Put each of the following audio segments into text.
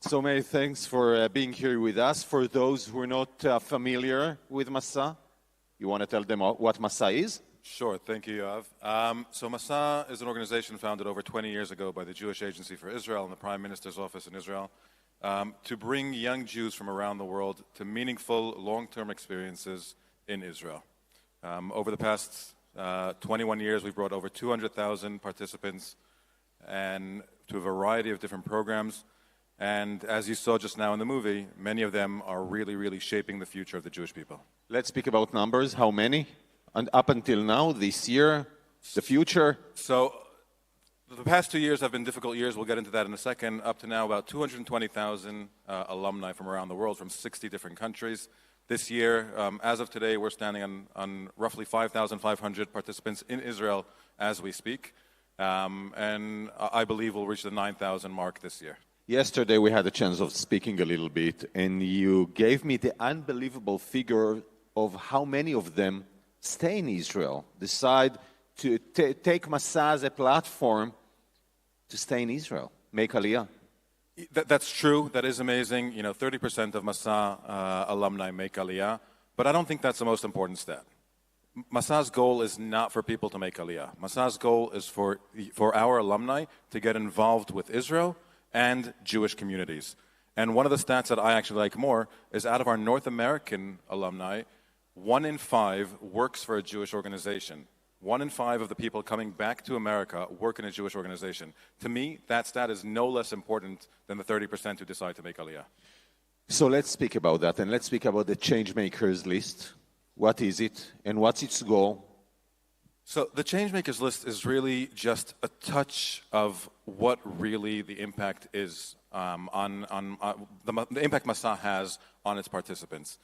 So many thanks for being here with us. For those who are not familiar with Masa, you want to tell them what Masa is? Sure, thank you, Yoav. So Masa is an organization founded over 20 years ago by the Jewish Agency for Israel and the Prime Minister's Office in Israel to bring young Jews from around the world to meaningful, long-term experiences in Israel. Over the past 21 years, we've brought over 200,000 participants and to a variety of different programs. And as you saw just now in the movie, many of them are really, really shaping the future of the Jewish people. Let's speak about numbers. How many? And up until now, this year, the future? So the past 2 years have been difficult years. We'll get into that in a second. Up to now, about 220,000 alumni from around the world, from 60 different countries. This year, as of today, we're standing on roughly 5,500 participants in Israel as we speak. And I believe we'll reach the 9,000 mark this year. Yesterday, we had a chance of speaking a little bit, and you gave me the unbelievable figure of how many of them stay in Israel, decide to take Masa as a platform to stay in Israel, make Aliyah. That's true. That is amazing. 30% of Masa alumni make Aliyah, but I don't think that's the most important stat. Masa's goal is not for people to make Aliyah. Masa's goal is for our alumni to get involved with Israel and Jewish communities. And one of the stats that I actually like more is out of our North American alumni, 1 in 5 works for a Jewish organization. 1 in 5 of the people coming back to America work in a Jewish organization. To me, that stat is no less important than the 30% who decide to make Aliyah. So let's speak about that, and let's speak about the Changemakers list. What is it, and what's its goal? So the Changemakers list is really just a touch of what really the impact is on the impact Masa has on its participants.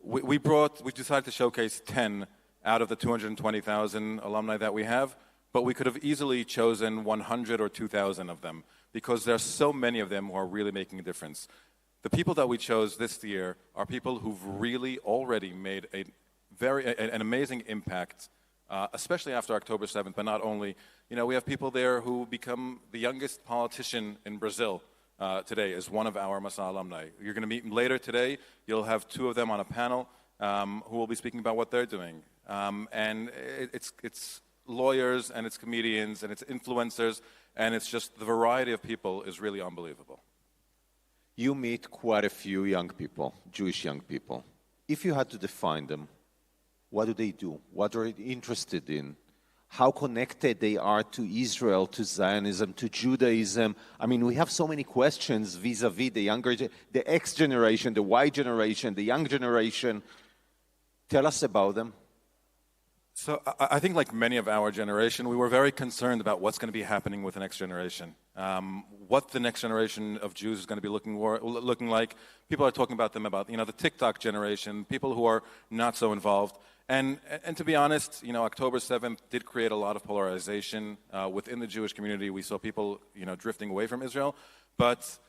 We decided to showcase 10 out of the 220,000 alumni that we have, but we could have easily chosen 100 or 2,000 of them because there are so many of them who are really making a difference. The people that we chose this year are people who've really already made an amazing impact, especially after October 7th, but not only. We have people there who become the youngest politician in Brazil today is one of our Masa alumni. You're going to meet later today. You'll have 2 of them on a panel who will be speaking about what they're doing. And it's lawyers, and it's comedians, and it's influencers, and it's just the variety of people is really unbelievable. You meet quite a few young people, Jewish young people. If you had to define them, what do they do? What are they interested in? How connected they are to Israel, to Zionism, to Judaism? I mean, we have so many questions vis-a-vis the X generation, the Y generation, the young generation. Tell us about them. So I think like many of our generation, we were very concerned about what's going to be happening with the next generation. What the next generation of Jews is going to be looking like. People are talking about them about, the TikTok generation, people who are not so involved. And to be honest, October 7th did create a lot of polarization within the Jewish community. We saw people, drifting away from Israel. But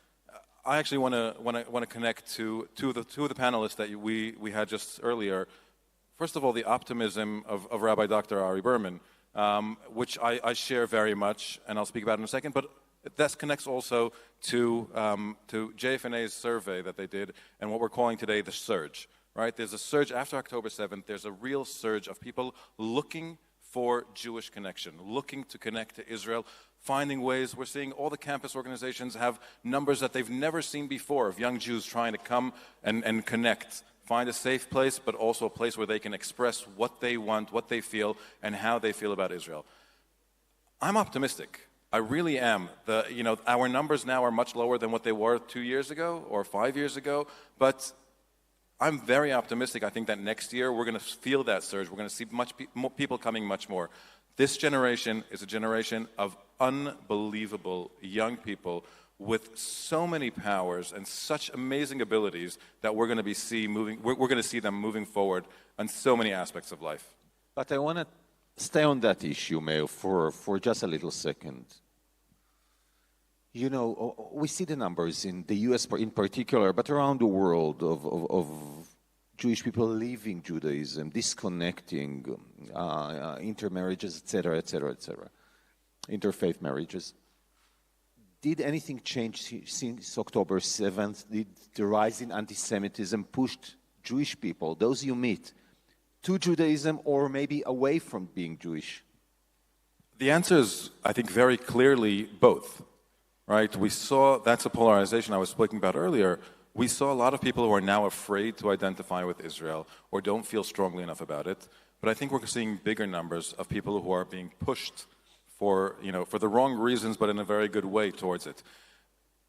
I actually want to connect to two of the panelists that we had just earlier. First of all, the optimism of Rabbi Dr. Ari Berman, which I share very much, and I'll speak about in a second. But that connects also to JFNA's survey that they did and what we're calling today the surge. Right? There's a surge after October 7th. There's a real surge of people looking for Jewish connection, looking to connect to Israel, finding ways. We're seeing all the campus organizations have numbers that they've never seen before of young Jews trying to come and connect, find a safe place, but also a place where they can express what they want, what they feel, and how they feel about Israel. I'm optimistic. I really am. Our numbers now are much lower than what they were 2 years ago or 5 years ago, but I'm very optimistic. I think that next year we're going to feel that surge. We're going to see more people coming much more. This generation is a generation of unbelievable young people with so many powers and such amazing abilities that we're going to we're going to see them moving forward on so many aspects of life. But I want to stay on that issue, Meir, for just a little second. We see the numbers in the U.S. in particular, but around the world of Jewish people leaving Judaism, disconnecting, intermarriages, etc., interfaith marriages. Did anything change since October 7th? Did the rise in anti-Semitism pushed Jewish people, those you meet, to Judaism or maybe away from being Jewish? The answer is, I think, very clearly both, right? We saw, that's a polarization I was speaking about earlier. We saw a lot of people who are now afraid to identify with Israel or don't feel strongly enough about it. But I think we're seeing bigger numbers of people who are being pushed for the wrong reasons, but in a very good way towards it.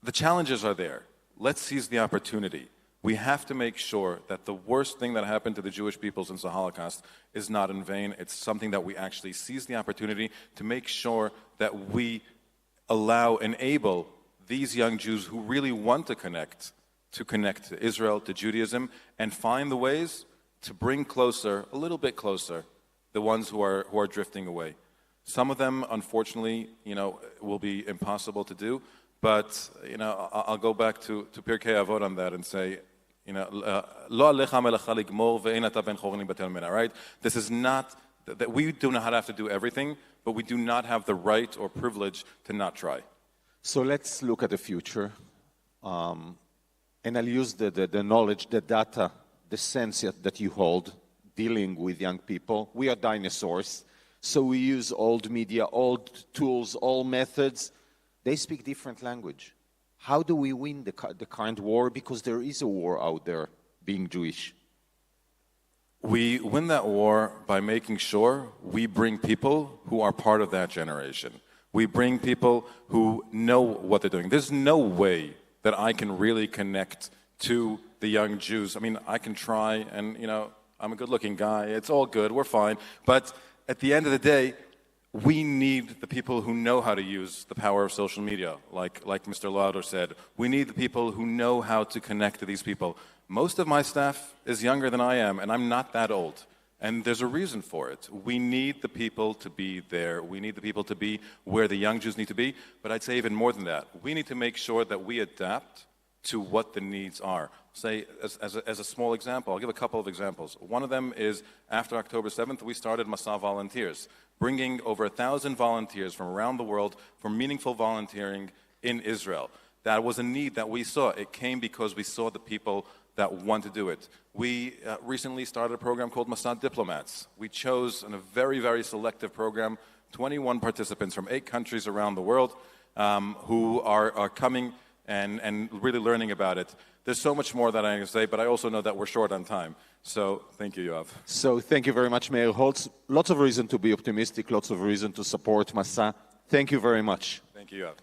The challenges are there. Let's seize the opportunity. We have to make sure that the worst thing that happened to the Jewish people since the Holocaust is not in vain. It's something that we actually seize the opportunity to make sure that we enable these young Jews who really want to connect to Israel, to Judaism, and find the ways to bring closer, a little bit closer, the ones who are drifting away. Some of them, unfortunately, will be impossible to do. But I'll go back to Pirkei Avot on that and say, right? This is not that we do not have to do everything, but we do not have the right or privilege to not try. So let's look at the future, and I'll use the knowledge, the data, the sense that you hold dealing with young people. We are dinosaurs. So we use old media, old tools, old methods. They speak different language. How do we win the current war? Because there is a war out there, being Jewish. We win that war by making sure we bring people who are part of that generation. We bring people who know what they're doing. There's no way that I can really connect to the young Jews. I mean, I can try, and I'm a good-looking guy. It's all good. We're fine. But at the end of the day, we need the people who know how to use the power of social media, like Mr. Lauder said. We need the people who know how to connect to these people. Most of my staff is younger than I am, and I'm not that old. And there's a reason for it. We need the people to be there. We need the people to be where the young Jews need to be. But I'd say even more than that. We need to make sure that we adapt to what the needs are. Say, as a small example, I'll give a couple of examples. One of them is, after October 7th, we started Masa Volunteers, bringing over 1,000 volunteers from around the world for meaningful volunteering in Israel. That was a need that we saw. It came because we saw the people that want to do it. We recently started a program called Masa Diplomats. We chose, in a very, very selective program, 21 participants from 8 countries around the world who are coming and really learning about it. There's so much more that I can say, but I also know that we're short on time. So thank you, Yoav. So thank you very much, Meir Holtz. Lots of reason to be optimistic, lots of reason to support Masa. Thank you very much. Thank you, Yoav.